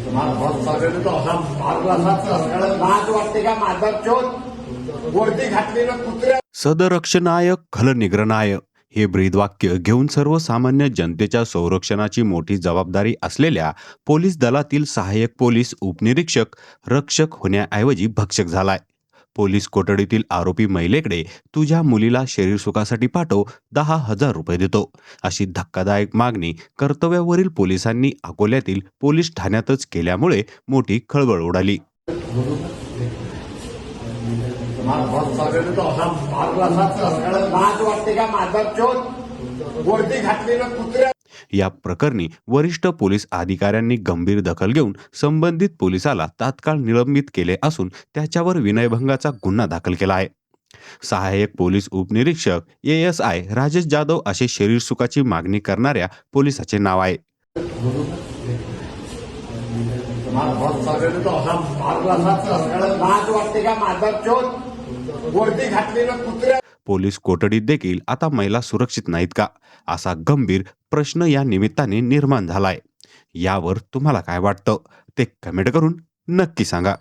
तुम्हाला बहुत सारे तो असा मारला सगळं लाज वाटते का माझा चोट वरती घातलेलं कुत्र्या सदरक्षणाय खलनिग्रहणाय हे ब्रीदवाक्य घेऊन सर्वसामान्य जनतेच्या संरक्षणाची मोठी जबाबदारी असलेल्या पोलीस दलातील सहाय्यक पोलीस उपनिरीक्षक रक्षक होण्याऐवजी भक्षक झालाय. पोलीस कोठडीतील आरोपी महिलेकडे तुझ्या मुलीला शरीर सुखासाठी पाठव, 10,000 रुपये देतो, अशी धक्कादायक मागणी कर्तव्यावरील पोलिसांनी अकोल्यातील पोलीस ठाण्यातच केल्यामुळे मोठी खळबळ उडाली. तुम्हाला बहुत सारे तो असा मारला सगळं लाज वाटते का माझा चोट वरती घातलेलं कुत्र्या या प्रकरणी वरिष्ठ पोलीस अधिकाऱ्यांनी गंभीर दखल घेऊन संबंधित पोलिसाला तात्काळ निलंबित केले असून त्याच्यावर विनयभंगाचा गुन्हा दाखल केला आहे. सहाय्यक पोलीस उपनिरीक्षक ASI राजेश जाधव असे शरीर सुखाची मागणी करणाऱ्या पोलिसाचे नाव आहे. तुम्हाला बहुत सारे तो असा मारला सगळं लाज वाटते का माझा चोट वरती घातलेलं कुत्र्या पोलीस कोठडीत देखील आता महिला सुरक्षित नाहीत का, असा गंभीर प्रश्न या निमित्ताने निर्माण झालाय. यावर तुम्हाला काय वाटतं ते कमेंट करून नक्की सांगा.